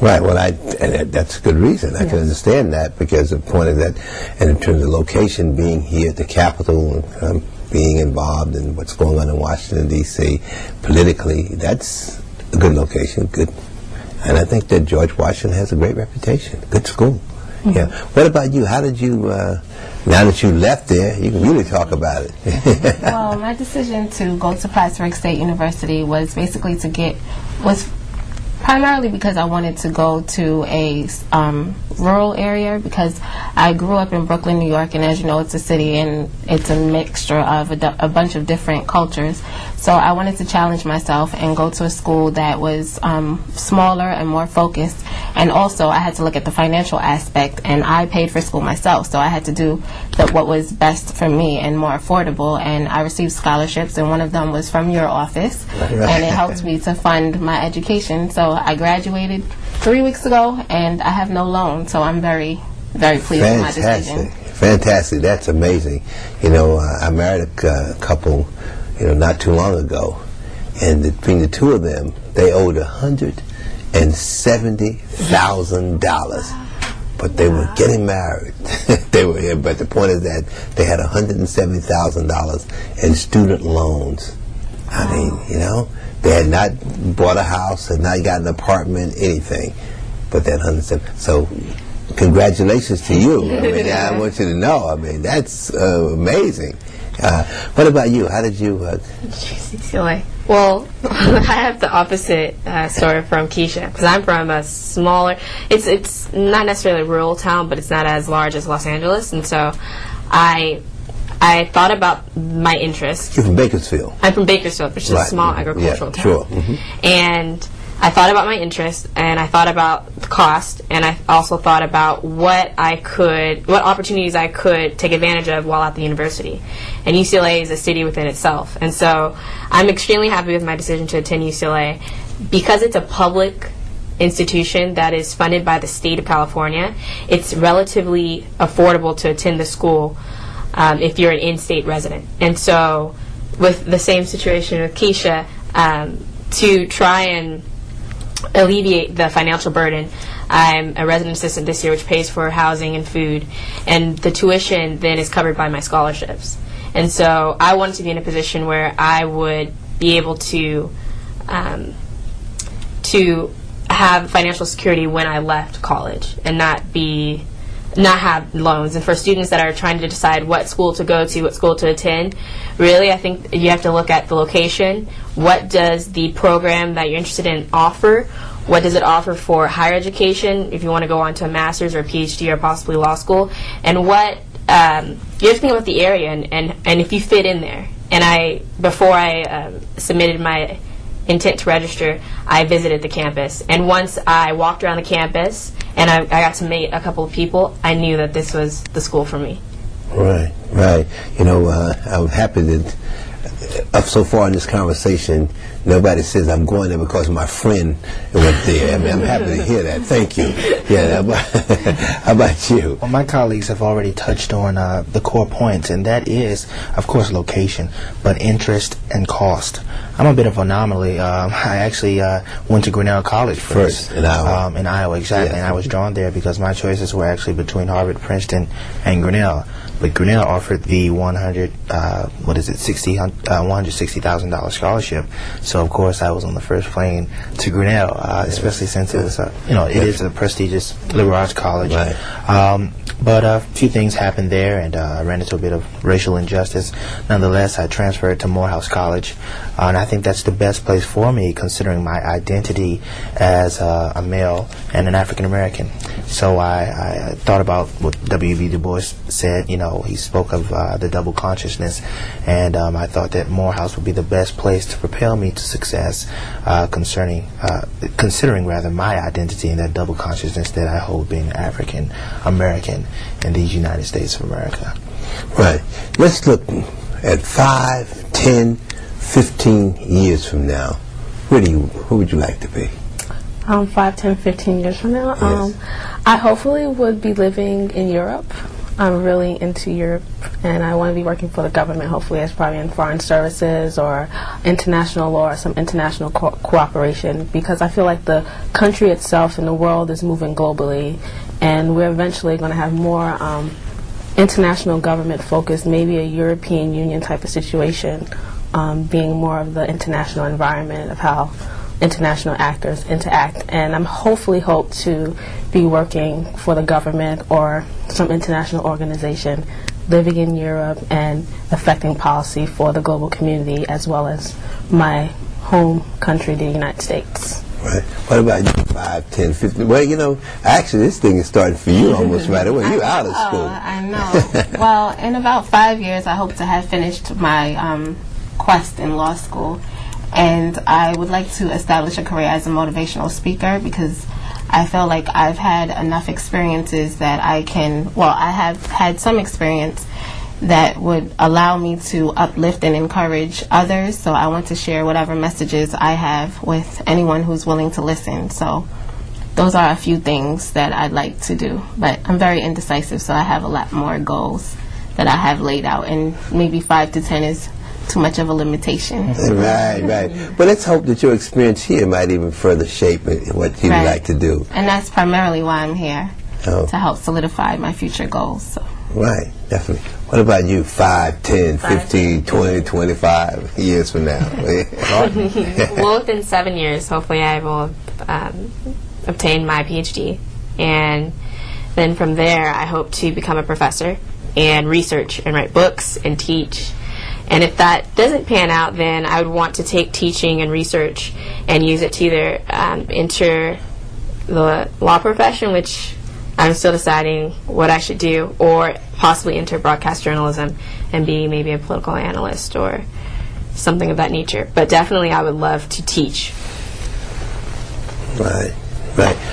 Right. Well, and that's a good reason. I can understand that, because the point of that, and in terms of location, being here at the Capitol, being involved in what's going on in Washington, D.C. politically, that's a good location. Good. And I think that George Washington has a great reputation. Good school. Mm-hmm. Yeah. What about you? How did you, now that you left there, you can really talk about it. Well, my decision to go to Plattsburgh State University was basically was primarily because I wanted to go to a rural area, because I grew up in Brooklyn, New York, and as you know, it's a city and it's a mixture of a bunch of different cultures. So I wanted to challenge myself and go to a school that was smaller and more focused. And also, I had to look at the financial aspect, and I paid for school myself, so I had to do what was best for me and more affordable. And I received scholarships, and one of them was from your office, and it helped me to fund my education. So I graduated 3 weeks ago, and I have no loan, so I'm very, very pleased with my decision. Fantastic. That's amazing. You know, I married a couple, you know, not too long ago, and between the two of them, they owed $170,000. But they were getting married. But the point is that they had $170,000 in student loans. I mean, you know, they had not bought a house, had not got an apartment, anything. But that 170. So, congratulations to you. I mean, I want you to know. I mean, that's amazing. What about you? How did you? UCLA. Well, I have the opposite story from Keisha, because I'm from a smaller. It's not necessarily a rural town, but it's not as large as Los Angeles, and so I thought about my interests. You're from Bakersfield. I'm from Bakersfield, which is a small agricultural town. Sure. And I thought about my interests, and I thought about the cost, and I also thought about what opportunities I could take advantage of while at the university. And UCLA is a city within itself, and so I'm extremely happy with my decision to attend UCLA, because it's a public institution that is funded by the state of California. It's relatively affordable to attend the school if you're an in-state resident. And so with the same situation with Keisha, to try and alleviate the financial burden, I'm a resident assistant this year, which pays for housing and food, and the tuition then is covered by my scholarships. And so I wanted to be in a position where I would be able to have financial security when I left college, and not have loans. And for students that are trying to decide what school to go to, what school to attend, really I think you have to look at the location. What does the program that you're interested in offer? What does it offer for higher education, if you want to go on to a master's or a PhD or possibly law school? And what you have to think about the area and if you fit in there. And before I submitted my intent to register, I visited the campus. And once I walked around the campus and I got to meet a couple of people, I knew that this was the school for me. Right, right. You know, I'm happy that so far in this conversation, nobody says I'm going there because my friend went there. I mean, I'm happy to hear that. Thank you. Yeah. How about you? Well, my colleagues have already touched on the core points, and that is, of course, location, but interest and cost. I'm a bit of an anomaly. I actually went to Grinnell College first in Iowa. In Iowa, exactly. Yeah. And I was drawn there because my choices were actually between Harvard, Princeton, and Grinnell. But Grinnell offered the $160,000 scholarship. So of course I was on the first plane to Grinnell, especially since it was it is a prestigious liberal arts college. Right. But a few things happened there, and I ran into a bit of racial injustice. Nonetheless, I transferred to Morehouse College, and I think that's the best place for me, considering my identity as a male and an African American. So I thought about what W.B. Du Bois said. You know, he spoke of the double consciousness, and I thought that Morehouse would be the best place to propel me to success, considering my identity and that double consciousness that I hold, being African American in these United States of America. Right. Let's look at 5, 10, 15 years from now. Who would you like to be? 5, 10, 15 years from now, Yes. I hopefully would be living in Europe. I'm really into Europe, and I want to be working for the government, hopefully as probably in foreign services or international law or some international cooperation, because I feel like the country itself and the world is moving globally, and we're eventually going to have more international government focus, maybe a European Union type of situation, being more of the international environment of how international actors interact. And I'm hope to be working for the government or some international organization, living in Europe and affecting policy for the global community as well as my home country, the United States. Right. What about you, 5, 10, 15? Well, you know, actually this thing is starting for you almost right away. You're out of school. I know. Well, in about 5 years, I hope to have finished my quest in law school. And I would like to establish a career as a motivational speaker, because I feel like I've had enough experiences that I have had some experience that would allow me to uplift and encourage others. So I want to share whatever messages I have with anyone who's willing to listen. So those are a few things that I'd like to do. But I'm very indecisive, so I have a lot more goals that I have laid out. And maybe 5 to 10 is too much of a limitation. Right. But let's hope that your experience here might even further shape what you'd like to do. And that's primarily why I'm here, to help solidify my future goals. So. Right, definitely. What about you, 5, 10, 15, 20, 25 years from now? Well, within 7 years, hopefully I will obtain my PhD. And then from there, I hope to become a professor and research and write books and teach. And if that doesn't pan out, then I would want to take teaching and research and use it to either enter the law profession, which I'm still deciding what I should do, or possibly enter broadcast journalism and be maybe a political analyst or something of that nature. But definitely I would love to teach. Right.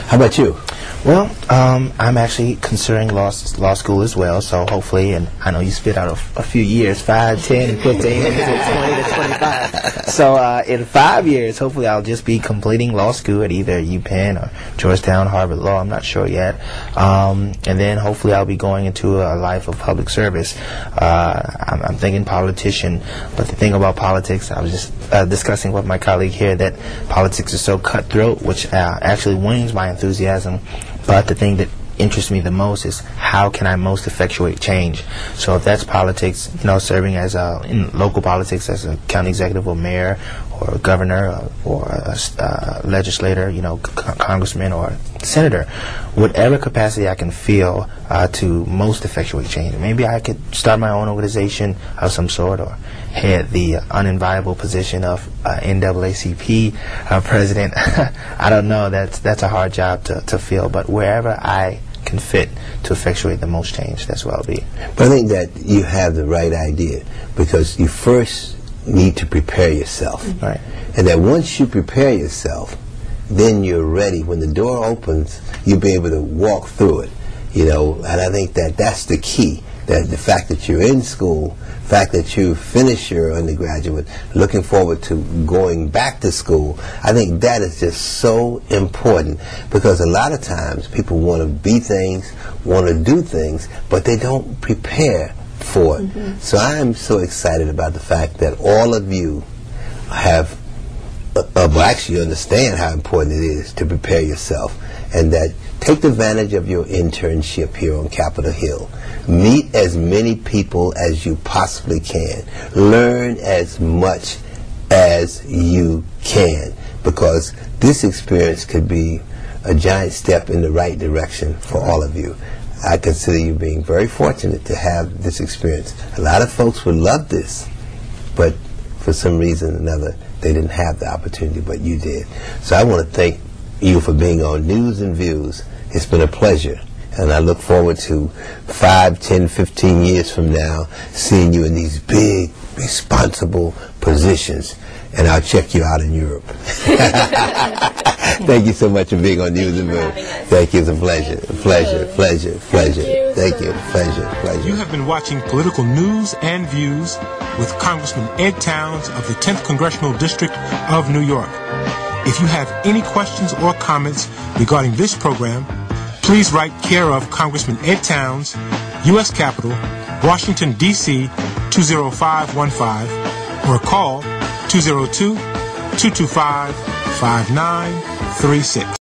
How about you? Well, I'm actually considering law school as well, so hopefully, and I know you spit out a few years, 5, 10, 15, 20 to 25. So in 5 years, hopefully I'll just be completing law school at either UPenn or Georgetown, Harvard Law, I'm not sure yet. And then hopefully I'll be going into a life of public service. I'm thinking politician, but the thing about politics, I was just discussing with my colleague here that politics is so cutthroat, which actually wanes my enthusiasm. But the thing that interests me the most is how can I most effectuate change. So if that's politics, serving as in local politics as a county executive or mayor or a governor or a legislator, congressman or senator, whatever capacity I can feel to most effectuate change. Maybe I could start my own organization of some sort or head the uninviable position of NAACP president. I don't know. That's a hard job to fill, but wherever I can fit to effectuate the most change, that's where I'll be. But I think that you have the right idea, because you first need to prepare yourself. Right. And that once you prepare yourself, then you're ready. When the door opens, you'll be able to walk through it. And I think that that's the key. That the fact that you're in school, the fact that you finish your undergraduate, looking forward to going back to school, I think that is just so important, because a lot of times people want to be things, want to do things, but they don't prepare for it. So I'm so excited about the fact that all of you have actually understand how important it is to prepare yourself, and that take advantage of your internship here on Capitol Hill. Meet as many people as you possibly can. Learn as much as you can, because this experience could be a giant step in the right direction for all of you. I consider you being very fortunate to have this experience. A lot of folks would love this, but for some reason or another, they didn't have the opportunity, but you did. So I want to thank you for being on News and Views. It's been a pleasure, and I look forward to 5, 10, 15 years from now seeing you in these big, responsible positions, and I'll check you out in Europe. Thank you so much for being on News and Views. Thank you. It's a pleasure. Pleasure. Thank you. Pleasure. You have been watching Political News and Views with Congressman Ed Towns of the 10th Congressional District of New York. If you have any questions or comments regarding this program, please write care of Congressman Ed Towns, U.S. Capitol, Washington, D.C. 20515, or call 202-225-5936.